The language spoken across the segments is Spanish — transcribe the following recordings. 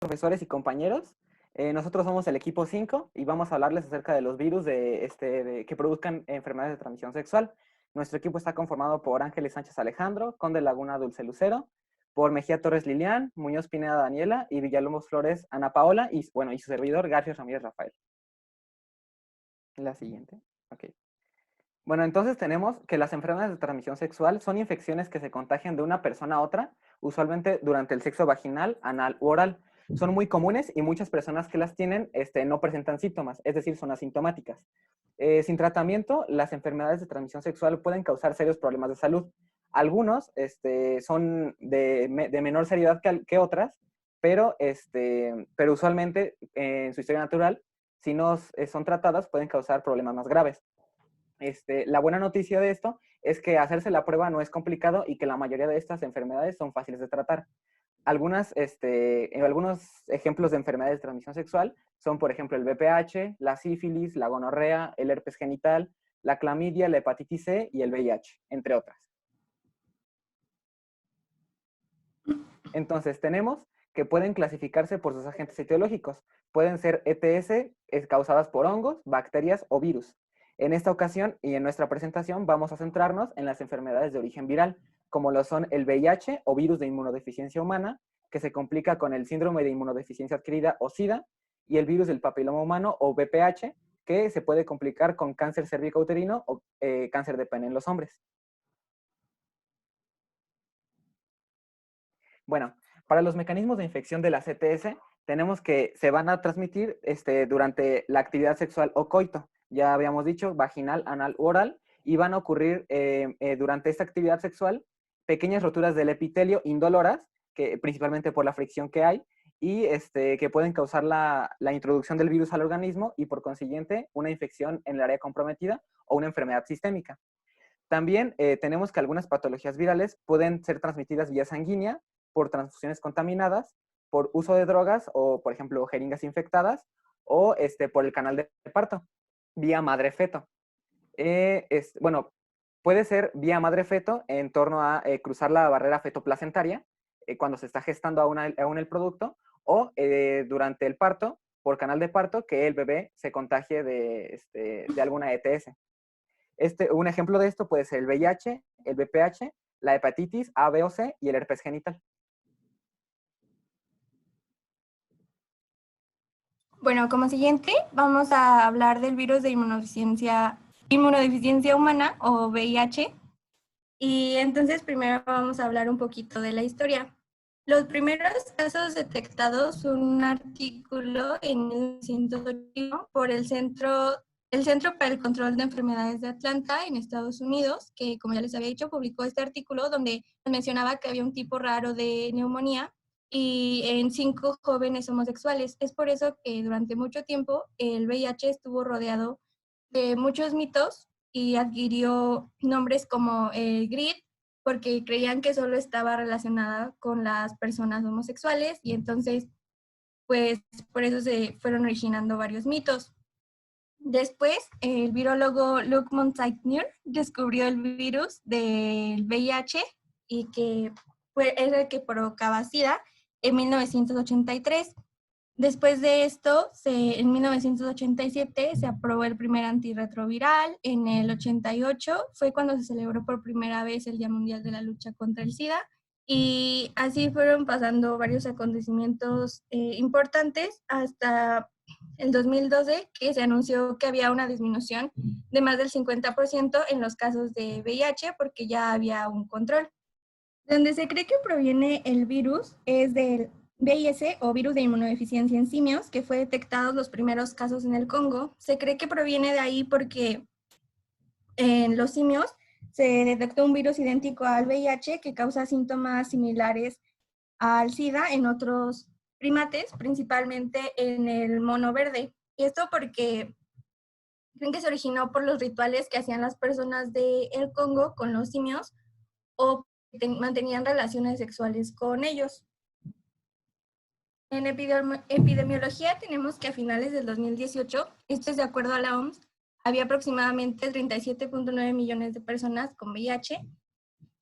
profesores y compañeros. Nosotros somos el equipo 5 y vamos a hablarles acerca de los virus que produzcan enfermedades de transmisión sexual. Nuestro equipo está conformado por Ángeles Sánchez Alejandro, Conde Laguna Dulce Lucero, por Mejía Torres Lilian, Muñoz Pineda Daniela y Villalobos Flores Ana Paola y su servidor García Ramírez Rafael. La siguiente. Ok. Bueno, entonces tenemos que las enfermedades de transmisión sexual son infecciones que se contagian de una persona a otra, usualmente durante el sexo vaginal, anal u oral. Son muy comunes y muchas personas que las tienen no presentan síntomas, es decir, son asintomáticas. Sin tratamiento, las enfermedades de transmisión sexual pueden causar serios problemas de salud. Algunos son de menor seriedad que otras, pero usualmente en su historia natural, si no son tratadas, pueden causar problemas más graves. La buena noticia de esto es que hacerse la prueba no es complicado y que la mayoría de estas enfermedades son fáciles de tratar. Algunos ejemplos de enfermedades de transmisión sexual son, por ejemplo, el VPH, la sífilis, la gonorrea, el herpes genital, la clamidia, la hepatitis C y el VIH, entre otras. Entonces, tenemos que pueden clasificarse por sus agentes etiológicos. Pueden ser ETS causadas por hongos, bacterias o virus. En esta ocasión y en nuestra presentación vamos a centrarnos en las enfermedades de origen viral, como lo son el VIH o virus de inmunodeficiencia humana, que se complica con el síndrome de inmunodeficiencia adquirida o SIDA, y el virus del papiloma humano o VPH, que se puede complicar con cáncer cervicouterino o cáncer de pene en los hombres. Bueno, para los mecanismos de infección de las ETS, tenemos que se van a transmitir durante la actividad sexual o coito. Ya habíamos dicho, vaginal, anal u oral, y van a ocurrir durante esta actividad sexual pequeñas roturas del epitelio indoloras, principalmente por la fricción que hay, y que pueden causar la introducción del virus al organismo y por consiguiente una infección en el área comprometida o una enfermedad sistémica. También tenemos que algunas patologías virales pueden ser transmitidas vía sanguínea, por transfusiones contaminadas, por uso de drogas o, por ejemplo, jeringas infectadas, o por el canal de parto, vía madre-feto. Bueno, puede ser vía madre-feto en torno a cruzar la barrera fetoplacentaria cuando se está gestando aún el producto, o durante el parto, por canal de parto, que el bebé se contagie de alguna ETS. Un ejemplo de esto puede ser el VIH, el VPH, la hepatitis A, B o C y el herpes genital. Bueno, como siguiente vamos a hablar del virus de inmunodeficiencia humana o VIH. Y entonces primero vamos a hablar un poquito de la historia. Los primeros casos detectados son un artículo en 1981 por el Centro para el Control de Enfermedades de Atlanta en Estados Unidos, que como ya les había dicho, publicó este artículo donde mencionaba que había un tipo raro de neumonía y en 5 jóvenes homosexuales. Es por eso que durante mucho tiempo el VIH estuvo rodeado de muchos mitos y adquirió nombres como el GRID, porque creían que solo estaba relacionada con las personas homosexuales y entonces, pues, por eso se fueron originando varios mitos. Después, el virólogo Luc Montagnier descubrió el virus del VIH y que es el que provocaba SIDA en 1983. Después de esto, en 1987 se aprobó el primer antirretroviral. En el 88 fue cuando se celebró por primera vez el Día Mundial de la Lucha contra el SIDA. Y así fueron pasando varios acontecimientos importantes hasta el 2012, que se anunció que había una disminución de más del 50% en los casos de VIH porque ya había un control. Donde se cree que proviene el virus es del VIS o virus de inmunodeficiencia en simios, que fue detectado los primeros casos en el Congo. Se cree que proviene de ahí porque en los simios se detectó un virus idéntico al VIH que causa síntomas similares al SIDA en otros primates, principalmente en el mono verde. Y esto porque creen que se originó por los rituales que hacían las personas del Congo con los simios o mantenían relaciones sexuales con ellos. En epidemiología tenemos que a finales del 2018, esto es de acuerdo a la OMS, había aproximadamente 37.9 millones de personas con VIH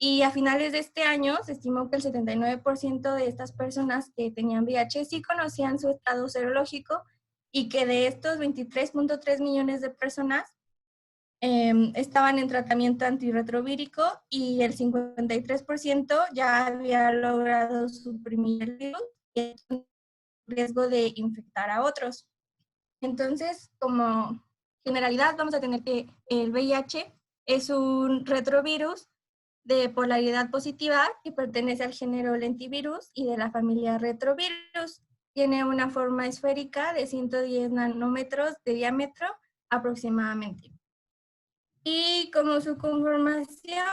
Y a finales de este año se estimó que el 79% de estas personas que tenían VIH sí conocían su estado serológico y que de estos 23.3 millones de personas estaban en tratamiento antirretrovírico y el 53% ya había logrado suprimir el virus y el riesgo de infectar a otros. Entonces, como generalidad, vamos a tener que el VIH es un retrovirus de polaridad positiva que pertenece al género lentivirus y de la familia retrovirus. Tiene una forma esférica de 110 nanómetros de diámetro aproximadamente. Y como su conformación,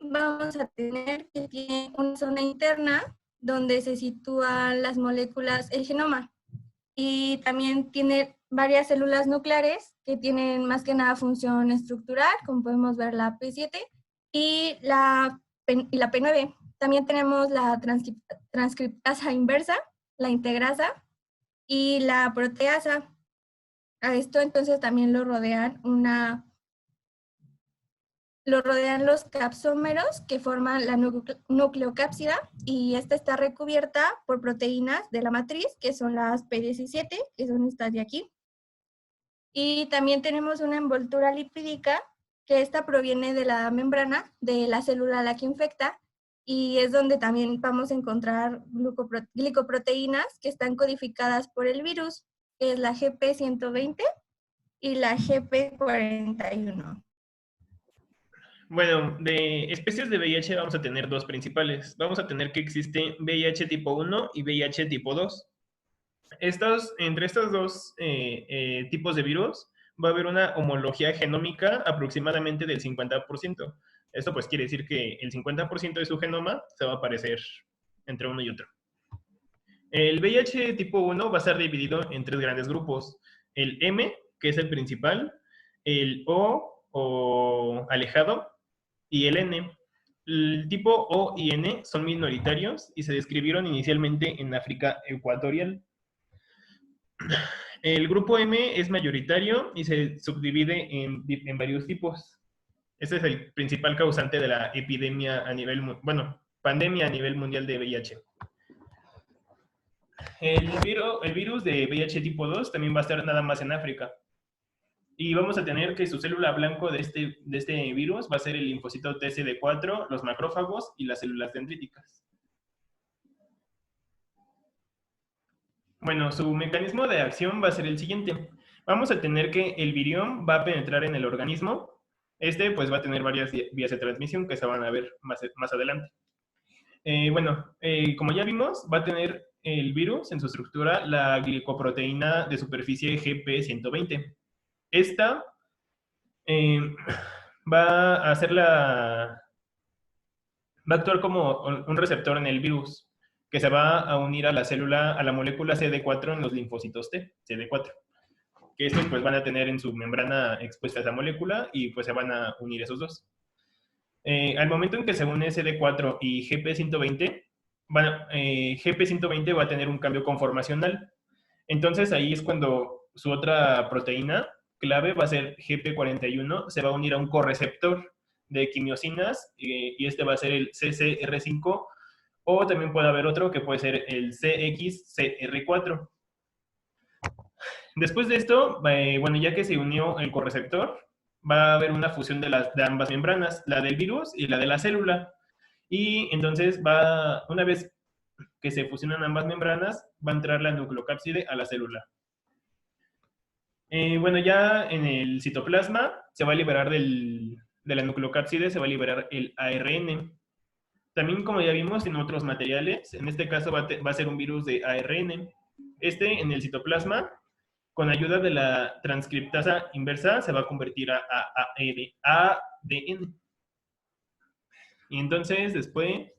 vamos a tener que tiene una zona interna donde se sitúan las moléculas, el genoma. Y también tiene varias células nucleares que tienen más que nada función estructural, como podemos ver la P7 y la P9. También tenemos la transcriptasa inversa, la integrasa y la proteasa. A esto entonces también lo rodean los capsómeros que forman la nucleocápsida y esta está recubierta por proteínas de la matriz, que son las P17, que son estas de aquí. Y también tenemos una envoltura lipídica, que esta proviene de la membrana de la célula a la que infecta, y es donde también vamos a encontrar glicoproteínas que están codificadas por el virus, que es la GP120 y la GP41. Bueno, de especies de VIH vamos a tener dos principales. Vamos a tener que existe VIH tipo 1 y VIH tipo 2. Entre estos dos tipos de virus va a haber una homología genómica aproximadamente del 50%. Esto pues quiere decir que el 50% de su genoma se va a parecer entre uno y otro. El VIH tipo 1 va a estar dividido en tres grandes grupos. El M, que es el principal, el O alejado, y el N. El tipo O y N son minoritarios y se describieron inicialmente en África ecuatorial. El grupo M es mayoritario y se subdivide en varios tipos. Este es el principal causante de la epidemia pandemia a nivel mundial de VIH. El virus de VIH tipo 2 también va a estar nada más en África. Y vamos a tener que su célula blanco de este virus va a ser el linfocito TCD4, los macrófagos y las células dendríticas. Bueno, su mecanismo de acción va a ser el siguiente. Vamos a tener que el virión va a penetrar en el organismo. Pues va a tener varias vías de transmisión que se van a ver más adelante. Como ya vimos, va a tener el virus en su estructura la glicoproteína de superficie GP120. Esta va a actuar como un receptor en el virus que se va a unir a la molécula CD4 en los linfocitos T, CD4. Que estos pues van a tener en su membrana expuesta esa molécula y pues se van a unir esos dos. Al momento en que se une CD4 y GP120, GP120 va a tener un cambio conformacional. Entonces ahí es cuando su otra proteína clave va a ser GP41, se va a unir a un correceptor de quimiosinas y este va a ser el CCR5 o también puede haber otro que puede ser el CXCR4. Después de esto, ya que se unió el correceptor, va a haber una fusión de ambas membranas, la del virus y la de la célula. Y entonces una vez que se fusionan ambas membranas, va a entrar la nucleocápside a la célula. Ya en el citoplasma se va a liberar de la nucleocápside, se va a liberar el ARN. También, como ya vimos en otros materiales, en este caso va a ser un virus de ARN. En el citoplasma, con ayuda de la transcriptasa inversa, se va a convertir a ADN. Y entonces, después,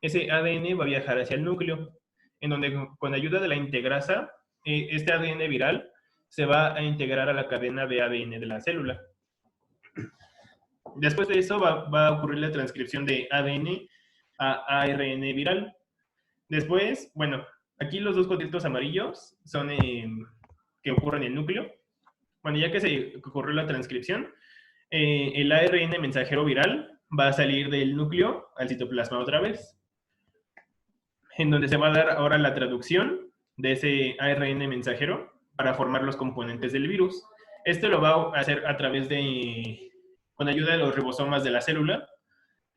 ese ADN va a viajar hacia el núcleo, en donde con ayuda de la integrasa, este ADN viral se va a integrar a la cadena de ADN de la célula. Después de eso va a ocurrir la transcripción de ADN a ARN viral. Después, aquí los dos cuadritos amarillos son que ocurren en el núcleo. Ya que se ocurrió la transcripción, el ARN mensajero viral va a salir del núcleo al citoplasma otra vez, en donde se va a dar ahora la traducción de ese ARN mensajero para formar los componentes del virus. Esto lo va a hacer a través de, con ayuda de los ribosomas de la célula,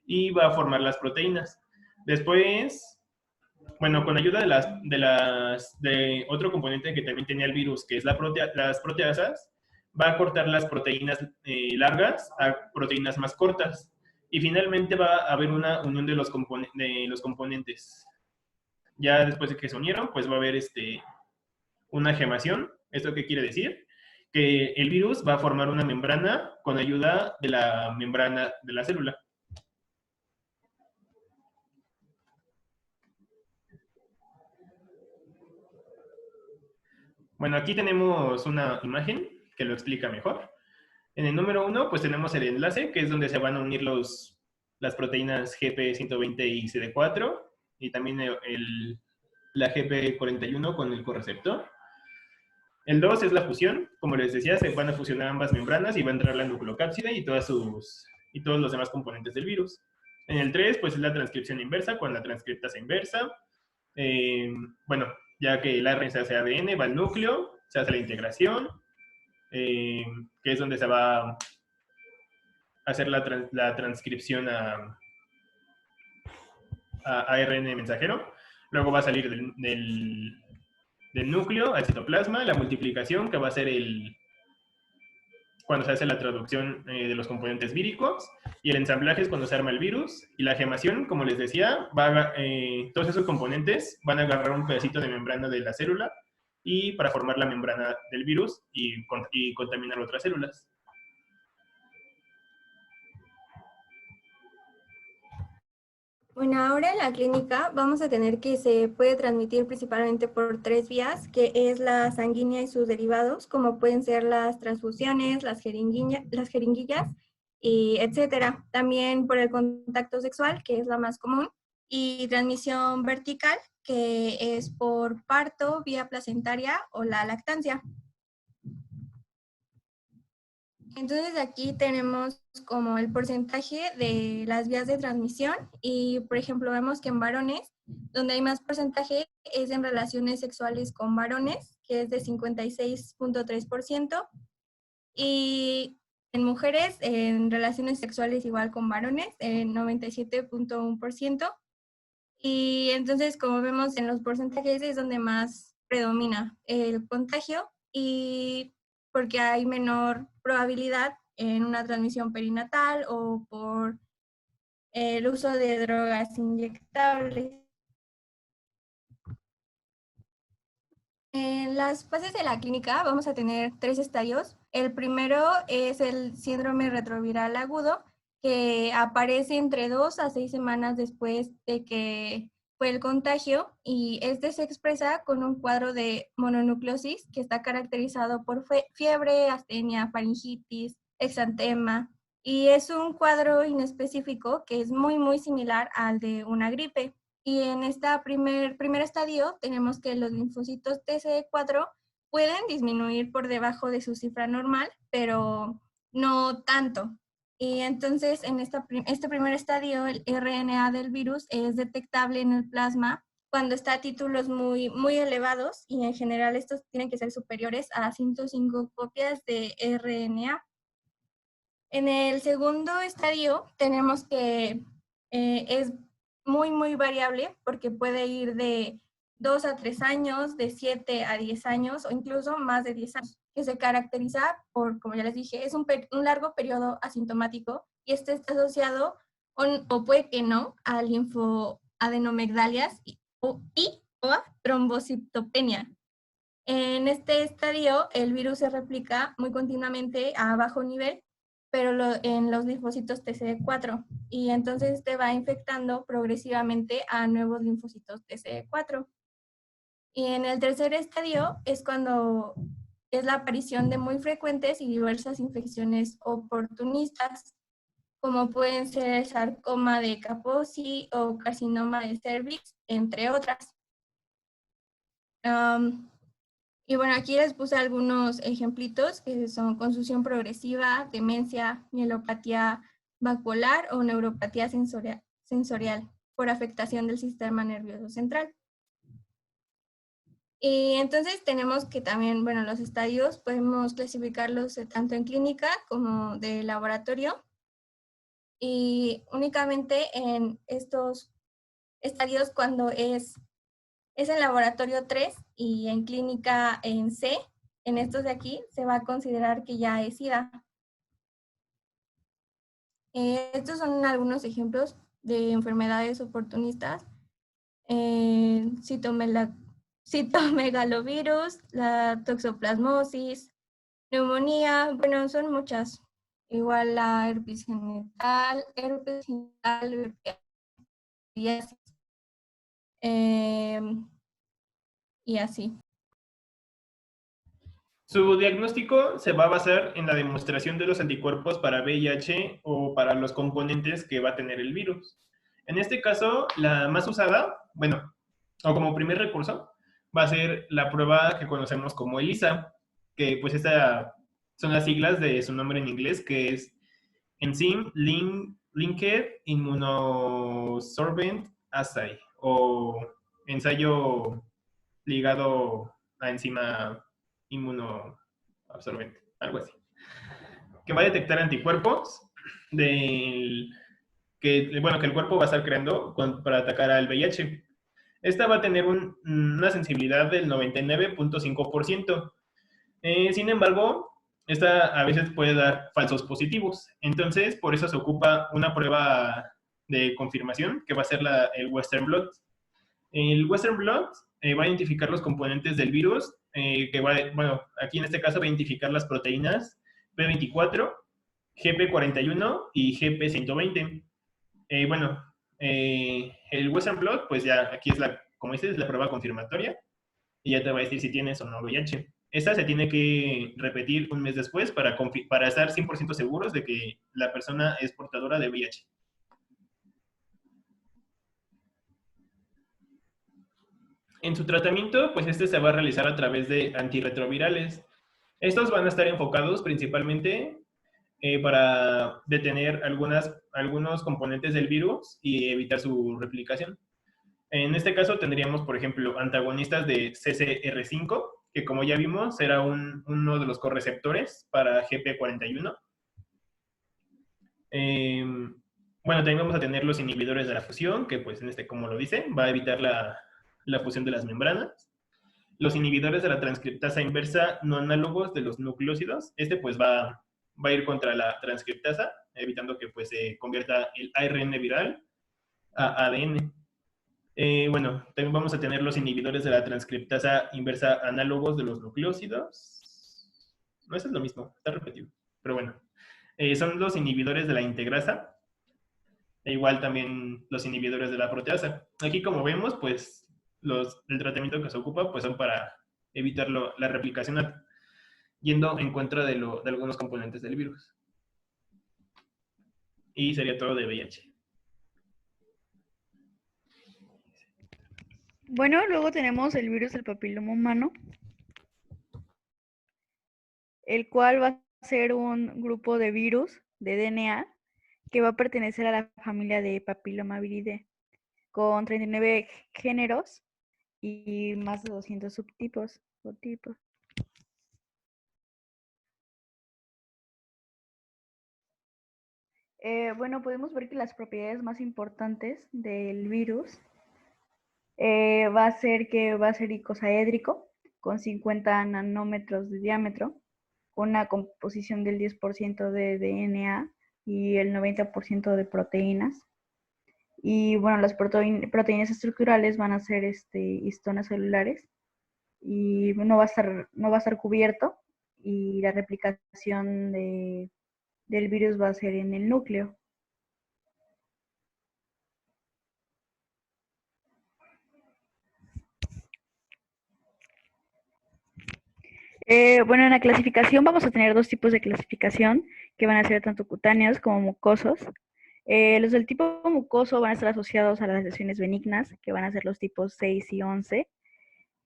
y va a formar las proteínas. Después, bueno, con ayuda de otro componente que también tenía el virus, que es las proteasas, va a cortar las proteínas largas a proteínas más cortas. Y finalmente va a haber una unión de los componentes. Ya después de que se unieron, pues va a haber una gemación. ¿Esto qué quiere decir? Que el virus va a formar una membrana con ayuda de la membrana de la célula. Bueno, aquí tenemos una imagen que lo explica mejor. En el número 1, pues tenemos el enlace, que es donde se van a unir las proteínas GP120 y CD4, y también la GP41 con el correceptor. El 2 es la fusión. Como les decía, se van a fusionar ambas membranas y va a entrar la nucleocápside y todos los demás componentes del virus. En el 3, pues es la transcripción inversa, con la transcriptasa inversa. Bueno, ya que el ARN se hace ADN, va al núcleo, se hace la integración, que es donde se va a hacer la transcripción a ARN mensajero. Luego va a salir del núcleo al citoplasma, la multiplicación, que va a ser cuando se hace la traducción de los componentes víricos, y el ensamblaje es cuando se arma el virus, y la gemación, como les decía, todos esos componentes van a agarrar un pedacito de membrana de la célula y para formar la membrana del virus y contaminar otras células. Bueno, ahora en la clínica vamos a tener que se puede transmitir principalmente por 3 vías, que es la sanguínea y sus derivados, como pueden ser las transfusiones, las jeringuillas, y etcétera. También por el contacto sexual, que es la más común, y transmisión vertical, que es por parto, vía placentaria o la lactancia. Entonces aquí tenemos como el porcentaje de las vías de transmisión y, por ejemplo, vemos que en varones, donde hay más porcentaje es en relaciones sexuales con varones, que es de 56.3%, y en mujeres, en relaciones sexuales igual con varones, en 97.1%. Y entonces, como vemos en los porcentajes, es donde más predomina el contagio, y porque hay menor probabilidad en una transmisión perinatal o por el uso de drogas inyectables. En las fases de la clínica vamos a tener 3 estadios. El primero es el síndrome retroviral agudo, que aparece entre 2 a 6 semanas después de que fue el contagio, y este se expresa con un cuadro de mononucleosis que está caracterizado por fiebre, astenia, faringitis, exantema, y es un cuadro inespecífico que es muy, muy similar al de una gripe. Y en esta primer estadio tenemos que los linfocitos TCD4 pueden disminuir por debajo de su cifra normal, pero no tanto. Y entonces en este primer estadio el RNA del virus es detectable en el plasma cuando está a títulos muy, muy elevados, y en general estos tienen que ser superiores a 105 copias de RNA. En el segundo estadio tenemos que es muy, muy variable porque puede ir de 2 a 3 años, de 7 a 10 años o incluso más de 10 años, que se caracteriza por, como ya les dije, es un largo periodo asintomático, y este está asociado o puede que no a linfoadenomigdalias o a trombocitopenia. En este estadio el virus se replica muy continuamente a bajo nivel, pero en los linfocitos TCD4, y entonces este va infectando progresivamente a nuevos linfocitos TCD4. Y en el tercer estadio es cuando es la aparición de muy frecuentes y diversas infecciones oportunistas, como pueden ser el sarcoma de Kaposi o carcinoma de cervix, entre otras. Y bueno, aquí les puse algunos ejemplitos que son confusión progresiva, demencia, mielopatía vacuolar o neuropatía sensorial por afectación del sistema nervioso central. Y entonces tenemos que también, bueno, los estadios podemos clasificarlos tanto en clínica como de laboratorio. Y únicamente en estos estadios cuando es en laboratorio 3 y en clínica en C, en estos de aquí, se va a considerar que ya es SIDA. Estos son algunos ejemplos de enfermedades oportunistas. Citomegalovirus, la toxoplasmosis, neumonía, bueno, son muchas. Igual la herpes genital, VIH, y así. Su diagnóstico se va a basar en la demostración de los anticuerpos para VIH o para los componentes que va a tener el virus. En este caso, la más usada, bueno, o como primer recurso, va a ser la prueba que conocemos como ELISA, que pues estas son las siglas de su nombre en inglés, que es Enzyme Linked Immunosorbent Assay, o ensayo ligado a enzima inmunoabsorbente, algo así, que va a detectar anticuerpos que el cuerpo va a estar creando para atacar al VIH. Esta va a tener una sensibilidad del 99.5%. Sin embargo, esta a veces puede dar falsos positivos. Entonces, por eso se ocupa una prueba de confirmación, que va a ser el Western Blot. El Western Blot va a identificar los componentes del virus, aquí en este caso va a identificar las proteínas P24, GP41 y GP120. El Western Blot, pues ya aquí como dices, es la prueba confirmatoria y ya te va a decir si tienes o no VIH. Esta se tiene que repetir un mes después para estar 100% seguros de que la persona es portadora de VIH. En su tratamiento, pues este se va a realizar a través de antirretrovirales. Estos van a estar enfocados principalmente para detener algunos componentes del virus y evitar su replicación. En este caso tendríamos, por ejemplo, antagonistas de CCR5, que como ya vimos era uno de los correceptores para GP41. También vamos a tener los inhibidores de la fusión, que pues como lo dice, va a evitar la fusión de las membranas. Los inhibidores de la transcriptasa inversa no análogos de los nucleósidos, pues va a ir contra la transcriptasa, evitando que pues se convierta el ARN viral a ADN. También vamos a tener los inhibidores de la transcriptasa inversa análogos de los nucleósidos. No, eso es lo mismo, está repetido. Pero bueno, son los inhibidores de la integrasa. E igual también los inhibidores de la proteasa. Aquí como vemos, pues el tratamiento que se ocupa pues son para evitar la replicación yendo en contra de algunos componentes del virus. Y sería todo de VIH. Bueno, luego tenemos el virus del papiloma humano, el cual va a ser un grupo de virus de DNA que va a pertenecer a la familia de Papilomaviridae, con 39 géneros y más de 200 subtipos o tipos. Podemos ver que las propiedades más importantes del virus va a ser que va a ser icosaédrico, con 50 nanómetros de diámetro, una composición del 10% de DNA y el 90% de proteínas. Y bueno, las proteínas estructurales van a ser histonas celulares y no va a estar cubierto, y la replicación del virus va a ser en el núcleo. En la clasificación vamos a tener dos tipos de clasificación que van a ser tanto cutáneos como mucosos. Los del tipo mucoso van a estar asociados a las lesiones benignas, que van a ser los tipos 6 y 11,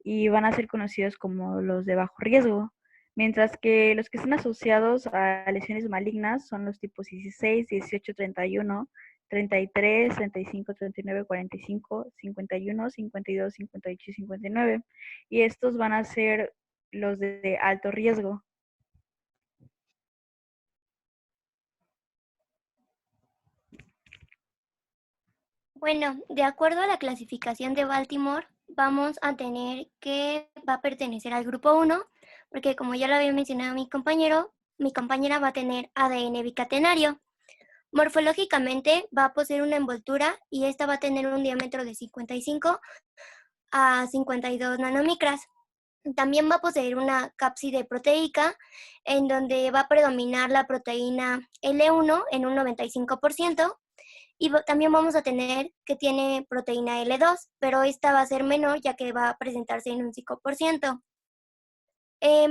y van a ser conocidos como los de bajo riesgo, mientras que los que están asociados a lesiones malignas son los tipos 16, 18, 31, 33, 35, 39, 45, 51, 52, 58 y 59. Y estos van a ser los de alto riesgo. Bueno, de acuerdo a la clasificación de Baltimore, vamos a tener que va a pertenecer al grupo 1, porque como ya lo había mencionado mi compañera va a tener ADN bicatenario. Morfológicamente va a poseer una envoltura y esta va a tener un diámetro de 55 a 52 nanomicras. También va a poseer una cápside proteica en donde va a predominar la proteína L1 en un 95%. Y también vamos a tener que tiene proteína L2, pero esta va a ser menor ya que va a presentarse en un 5%.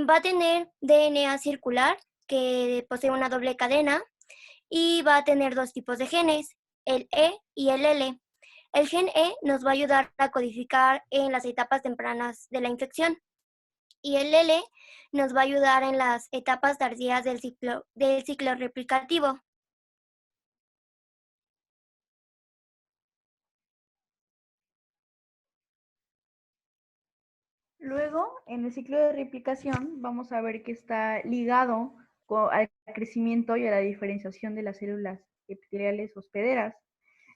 Va a tener DNA circular que posee una doble cadena y va a tener dos tipos de genes, el E y el L. El gen E nos va a ayudar a codificar en las etapas tempranas de la infección y el L nos va a ayudar en las etapas tardías del ciclo replicativo. Luego, en el ciclo de replicación, vamos a ver que está ligado al crecimiento y a la diferenciación de las células epiteliales hospederas.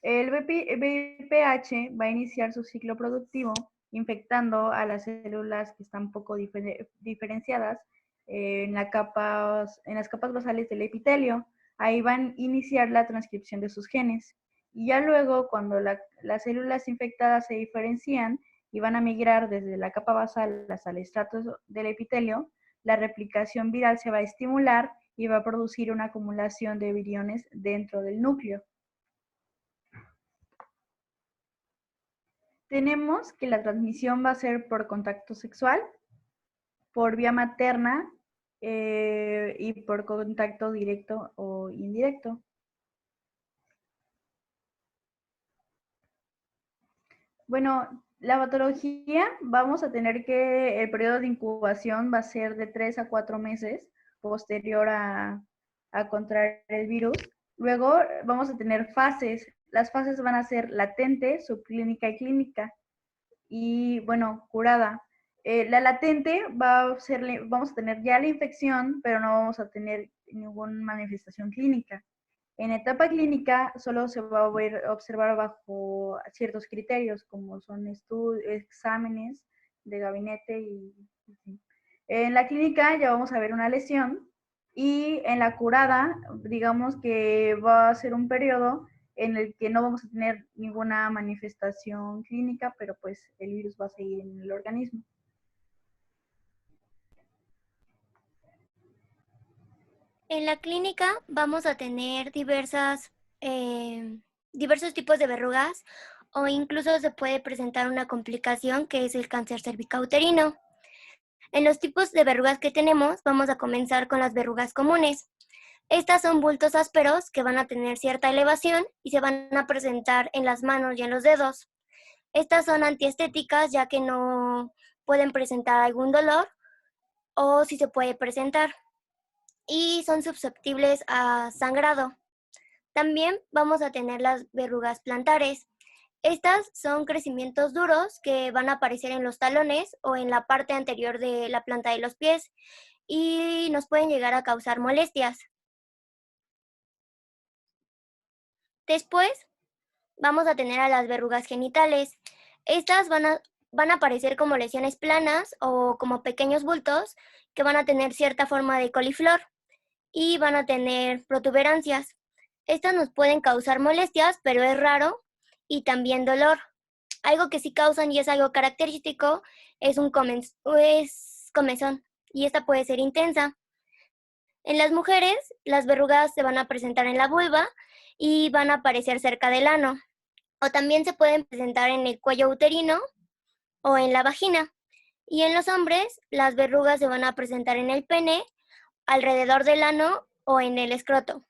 El VPH va a iniciar su ciclo productivo infectando a las células que están poco diferenciadas en las capas basales del epitelio. Ahí van a iniciar la transcripción de sus genes. Y ya luego, cuando las células infectadas se diferencian, y van a migrar desde la capa basal hasta el estrato del epitelio, la replicación viral se va a estimular y va a producir una acumulación de viriones dentro del núcleo. Tenemos que la transmisión va a ser por contacto sexual, por vía materna y por contacto directo o indirecto. Bueno, la patología, vamos a tener que el periodo de incubación va a ser de 3 a 4 meses posterior a contraer el virus. Luego vamos a tener fases. Las fases van a ser latente, subclínica y clínica. Y bueno, curada. La latente vamos a tener ya la infección, pero no vamos a tener ninguna manifestación clínica. En etapa clínica solo se va a observar bajo ciertos criterios, como son exámenes de gabinete y en la clínica ya vamos a ver una lesión y en la curada, digamos que va a ser un periodo en el que no vamos a tener ninguna manifestación clínica, pero pues el virus va a seguir en el organismo. En la clínica vamos a tener diversos tipos de verrugas o incluso se puede presentar una complicación que es el cáncer cervicouterino. En los tipos de verrugas que tenemos, vamos a comenzar con las verrugas comunes. Estas son bultos ásperos que van a tener cierta elevación y se van a presentar en las manos y en los dedos. Estas son antiestéticas ya que no pueden presentar algún dolor o si se puede presentar y son susceptibles a sangrado. También vamos a tener las verrugas plantares. Estas son crecimientos duros que van a aparecer en los talones o en la parte anterior de la planta de los pies y nos pueden llegar a causar molestias. Después vamos a tener a las verrugas genitales. Estas van a aparecer como lesiones planas o como pequeños bultos que van a tener cierta forma de coliflor y van a tener protuberancias. Estas nos pueden causar molestias, pero es raro, y también dolor. Algo que sí causan y es algo característico es comezón, y esta puede ser intensa. En las mujeres, las verrugas se van a presentar en la vulva y van a aparecer cerca del ano, o también se pueden presentar en el cuello uterino o en la vagina. Y en los hombres, las verrugas se van a presentar en el pene, alrededor del ano o en el escroto.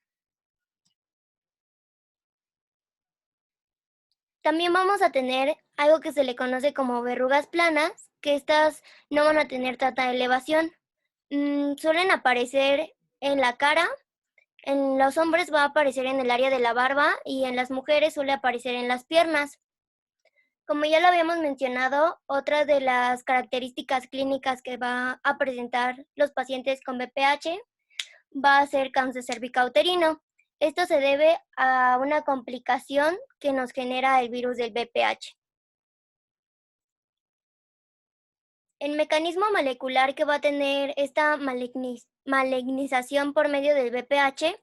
También vamos a tener algo que se le conoce como verrugas planas, que estas no van a tener tanta elevación. suelen aparecer en la cara, en los hombres va a aparecer en el área de la barba y en las mujeres suele aparecer en las piernas. Como ya lo habíamos mencionado, otra de las características clínicas que va a presentar los pacientes con BPH va a ser cáncer cervicouterino. Esto se debe a una complicación que nos genera el virus del BPH. El mecanismo molecular que va a tener esta malignización por medio del BPH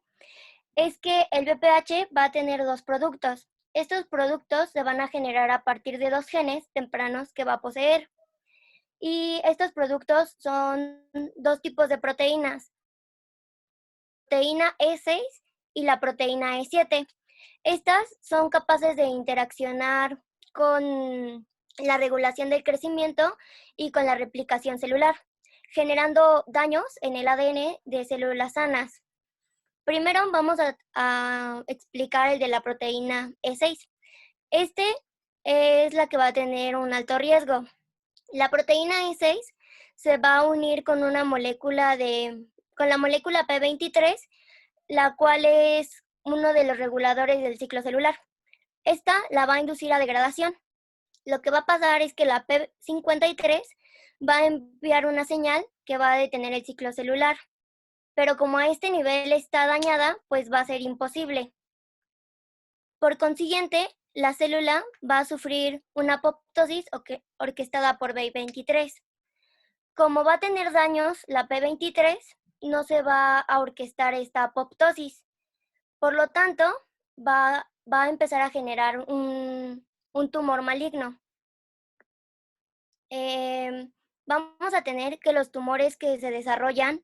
es que el BPH va a tener dos productos. Estos productos se van a generar a partir de dos genes tempranos que va a poseer. Y estos productos son dos tipos de proteínas, proteína E6 y la proteína E7. Estas son capaces de interaccionar con la regulación del crecimiento y con la replicación celular, generando daños en el ADN de células sanas. Primero vamos a explicar el de la proteína E6. Este es la que va a tener un alto riesgo. La proteína E6 se va a unir con una molécula con la molécula P23, la cual es uno de los reguladores del ciclo celular. Esta la va a inducir a degradación. Lo que va a pasar es que la P53 va a enviar una señal que va a detener el ciclo celular. Pero como a este nivel está dañada, pues va a ser imposible. Por consiguiente, la célula va a sufrir una apoptosis orquestada por P23. Como va a tener daños la P23, no se va a orquestar esta apoptosis. Por lo tanto, va a empezar a generar un tumor maligno. Vamos a tener que los tumores que se desarrollan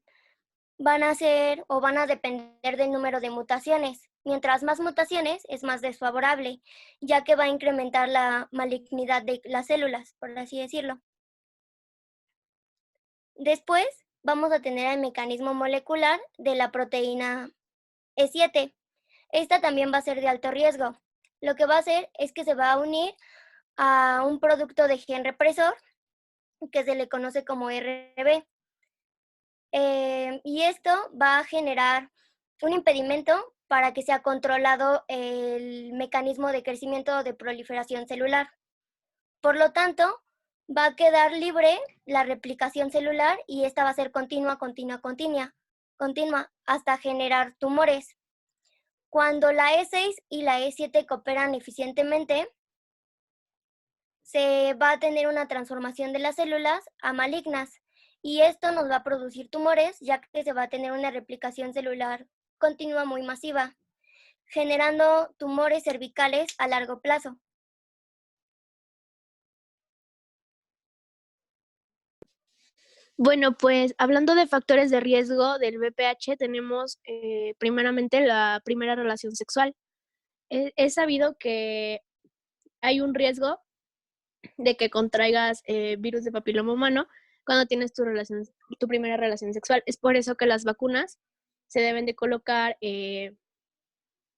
van a ser o van a depender del número de mutaciones. Mientras más mutaciones, es más desfavorable, ya que va a incrementar la malignidad de las células, por así decirlo. Después, vamos a tener el mecanismo molecular de la proteína E7. Esta también va a ser de alto riesgo. Lo que va a hacer es que se va a unir a un producto de gen represor que se le conoce como RB. Y esto va a generar un impedimento para que sea controlado el mecanismo de crecimiento o de proliferación celular. Por lo tanto, va a quedar libre la replicación celular y esta va a ser continua hasta generar tumores. Cuando la E6 y la E7 cooperan eficientemente, se va a tener una transformación de las células a malignas y esto nos va a producir tumores, ya que se va a tener una replicación celular continua muy masiva, generando tumores cervicales a largo plazo. Bueno, pues hablando de factores de riesgo del VPH, tenemos primeramente la primera relación sexual. Es sabido que hay un riesgo de que contraigas virus de papiloma humano cuando tienes tu primera relación sexual. Es por eso que las vacunas se deben de colocar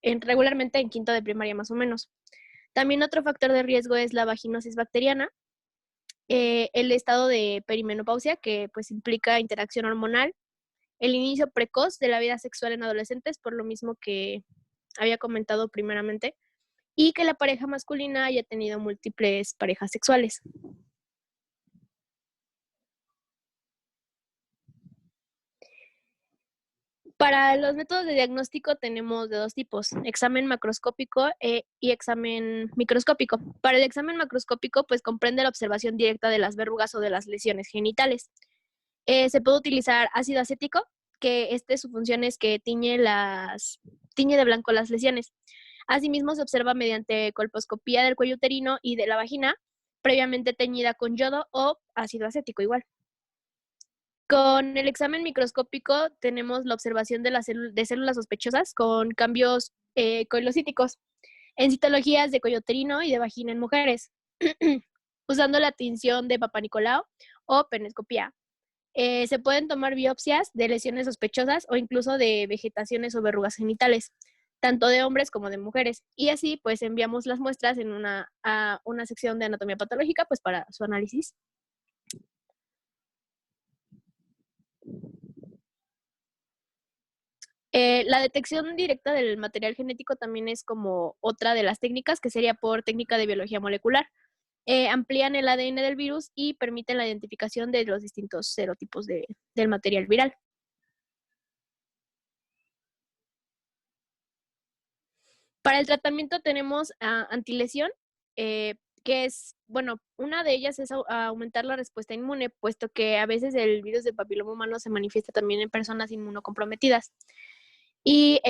regularmente en quinto de primaria más o menos. También otro factor de riesgo es la vaginosis bacteriana, el estado de perimenopausia, que pues implica interacción hormonal, el inicio precoz de la vida sexual en adolescentes, por lo mismo que había comentado primeramente, y que la pareja masculina haya tenido múltiples parejas sexuales. Para los métodos de diagnóstico tenemos de dos tipos, examen macroscópico y examen microscópico. Para el examen macroscópico, pues comprende la observación directa de las verrugas o de las lesiones genitales. Se puede utilizar ácido acético, que su función es que tiñe de blanco las lesiones. Asimismo, se observa mediante colposcopía del cuello uterino y de la vagina, previamente teñida con yodo o ácido acético igual. Con el examen microscópico tenemos la observación de células sospechosas con cambios coilocíticos en citologías de cuello uterino y de vagina en mujeres, usando la tinción de Papa Nicolau o penescopía. Se pueden tomar biopsias de lesiones sospechosas o incluso de vegetaciones o verrugas genitales, tanto de hombres como de mujeres. Y así, pues, enviamos las muestras a una sección de anatomía patológica, pues, para su análisis. La detección directa del material genético también es como otra de las técnicas, que sería por técnica de biología molecular. Amplían el ADN del virus y permiten la identificación de los distintos serotipos del material viral. Para el tratamiento tenemos antilesión, que es, bueno, una de ellas es aumentar la respuesta inmune, puesto que a veces el virus de papiloma humano se manifiesta también en personas inmunocomprometidas. Y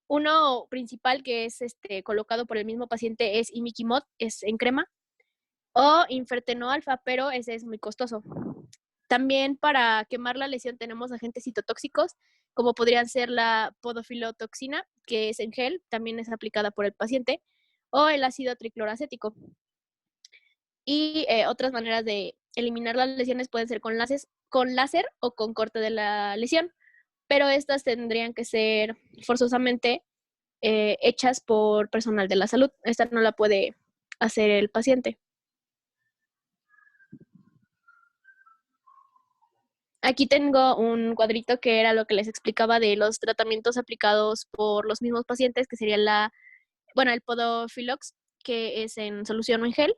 uno principal que es colocado por el mismo paciente es imiquimod, es en crema, o inferteno alfa, pero ese es muy costoso. También para quemar la lesión tenemos agentes citotóxicos, como podrían ser la podofilotoxina, que es en gel, también es aplicada por el paciente, o el ácido tricloracético. Y otras maneras de eliminar las lesiones pueden ser con láser o con corte de la lesión, pero estas tendrían que ser forzosamente hechas por personal de la salud. Esta no la puede hacer el paciente. Aquí tengo un cuadrito que era lo que les explicaba de los tratamientos aplicados por los mismos pacientes, que sería el Podofilox, que es en solución o en gel,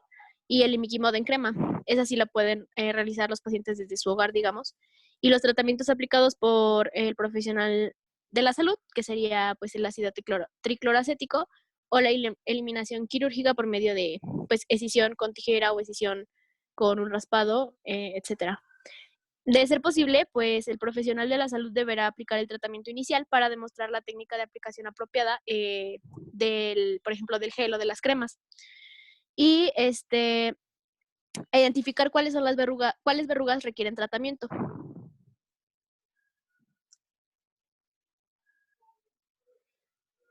y el imiquimod en crema. Esa sí la pueden realizar los pacientes desde su hogar, digamos. Y los tratamientos aplicados por el profesional de la salud, que sería pues el ácido tricloracético o la eliminación quirúrgica por medio de pues escisión con tijera o escisión con un raspado, etcétera. De ser posible, pues el profesional de la salud deberá aplicar el tratamiento inicial para demostrar la técnica de aplicación apropiada por ejemplo, del gel o de las cremas. Y identificar cuáles son cuáles verrugas requieren tratamiento.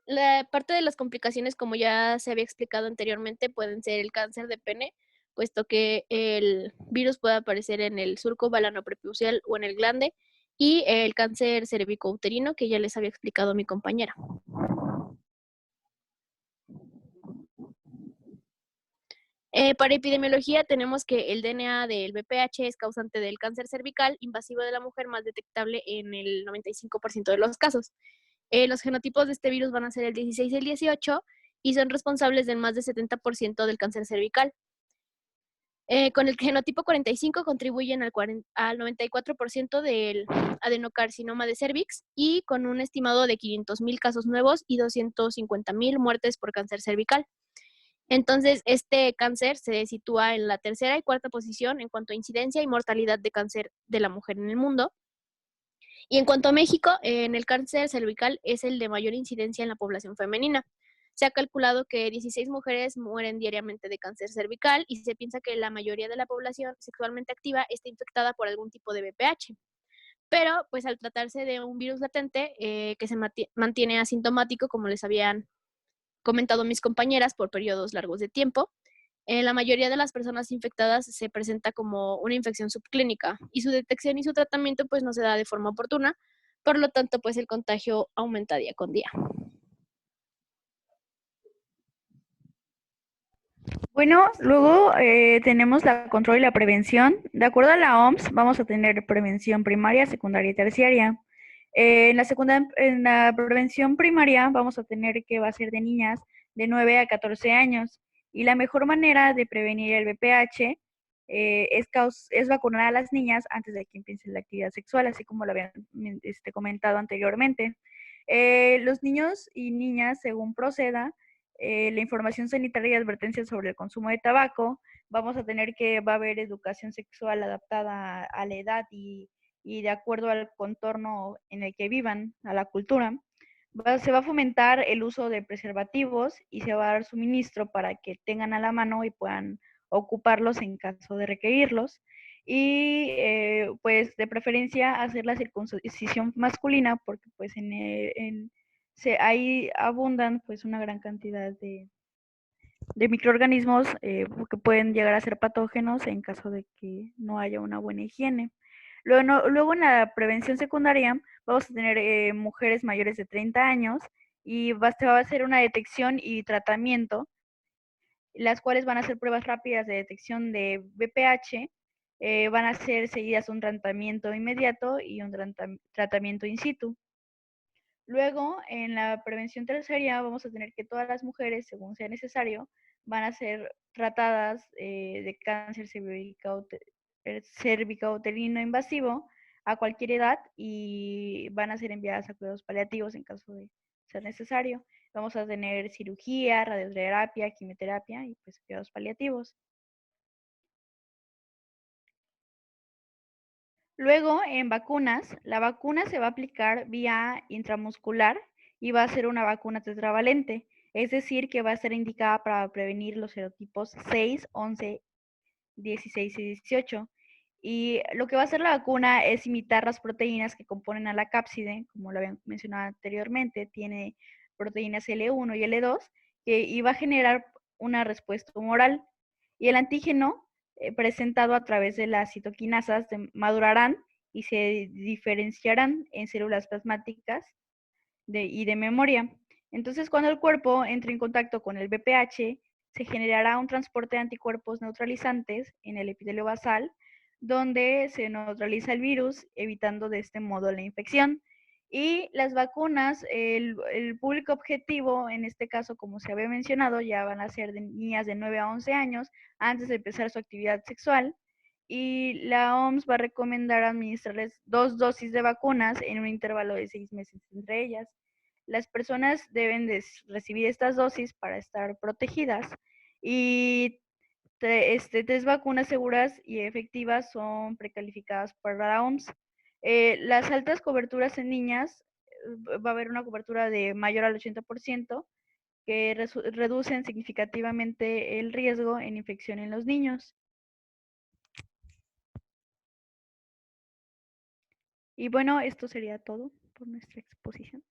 La parte de las complicaciones, como ya se había explicado anteriormente, pueden ser el cáncer de pene, puesto que el virus puede aparecer en el surco balanoprepucial o en el glande, y el cáncer cervicouterino, que ya les había explicado mi compañera. Para epidemiología tenemos que el DNA del VPH es causante del cáncer cervical invasivo de la mujer, más detectable en el 95% de los casos. Los genotipos de este virus van a ser el 16 y el 18 y son responsables del más del 70% del cáncer cervical. Con el genotipo 45 contribuyen al 94% del adenocarcinoma de cervix y con un estimado de 500,000 casos nuevos y 250,000 muertes por cáncer cervical. Entonces, este cáncer se sitúa en la tercera y cuarta posición en cuanto a incidencia y mortalidad de cáncer de la mujer en el mundo. Y en cuanto a México, en el cáncer cervical es el de mayor incidencia en la población femenina. Se ha calculado que 16 mujeres mueren diariamente de cáncer cervical y se piensa que la mayoría de la población sexualmente activa está infectada por algún tipo de VPH. Pero, pues al tratarse de un virus latente que se mantiene asintomático, como les habían comentado mis compañeras, por periodos largos de tiempo, la mayoría de las personas infectadas se presenta como una infección subclínica y su detección y su tratamiento pues no se da de forma oportuna, por lo tanto pues el contagio aumenta día con día. Bueno, luego tenemos la control y la prevención. De acuerdo a la OMS, vamos a tener prevención primaria, secundaria y terciaria. En la prevención primaria vamos a tener que va a ser de niñas de 9 a 14 años. Y la mejor manera de prevenir el VPH es vacunar a las niñas antes de que empiece la actividad sexual, así como lo habían comentado anteriormente. Los niños y niñas, según proceda, la información sanitaria y advertencias sobre el consumo de tabaco, vamos a tener que va a haber educación sexual adaptada a la edad y de acuerdo al contorno en el que vivan, a la cultura. Se va a fomentar el uso de preservativos y se va a dar suministro para que tengan a la mano y puedan ocuparlos en caso de requerirlos. Y pues de preferencia hacer la circuncisión masculina porque pues ahí abundan pues una gran cantidad de microorganismos que pueden llegar a ser patógenos en caso de que no haya una buena higiene. Luego en la prevención secundaria vamos a tener mujeres mayores de 30 años y se va a hacer una detección y tratamiento, las cuales van a ser pruebas rápidas de detección de VPH, van a ser seguidas un tratamiento inmediato y un tratamiento in situ. Luego, en la prevención terciaria, vamos a tener que todas las mujeres, según sea necesario, van a ser tratadas de cáncer cervicouterino invasivo a cualquier edad y van a ser enviadas a cuidados paliativos en caso de ser necesario. Vamos a tener cirugía, radioterapia, quimioterapia y pues cuidados paliativos. Luego, en vacunas, la vacuna se va a aplicar vía intramuscular y va a ser una vacuna tetravalente, es decir, que va a ser indicada para prevenir los serotipos 6, 11, 16 y 18. Y lo que va a hacer la vacuna es imitar las proteínas que componen a la cápside, como lo habían mencionado anteriormente, tiene proteínas L1 y L2, y va a generar una respuesta humoral. Y el antígeno presentado a través de las citoquinasas madurarán y se diferenciarán en células plasmáticas y de memoria. Entonces, cuando el cuerpo entre en contacto con el BPH, se generará un transporte de anticuerpos neutralizantes en el epitelio basal, donde se neutraliza el virus, evitando de este modo la infección. Y las vacunas, el público objetivo, en este caso, como se había mencionado, ya van a ser de niñas de 9 a 11 años antes de empezar su actividad sexual. Y la OMS va a recomendar administrarles 2 dosis de vacunas en un intervalo de 6 meses entre ellas. Las personas deben de recibir estas dosis para estar protegidas y 3 vacunas seguras y efectivas son precalificadas por la OMS. Las altas coberturas en niñas, va a haber una cobertura de mayor al 80% que reducen significativamente el riesgo en infección en los niños. Y bueno, esto sería todo por nuestra exposición.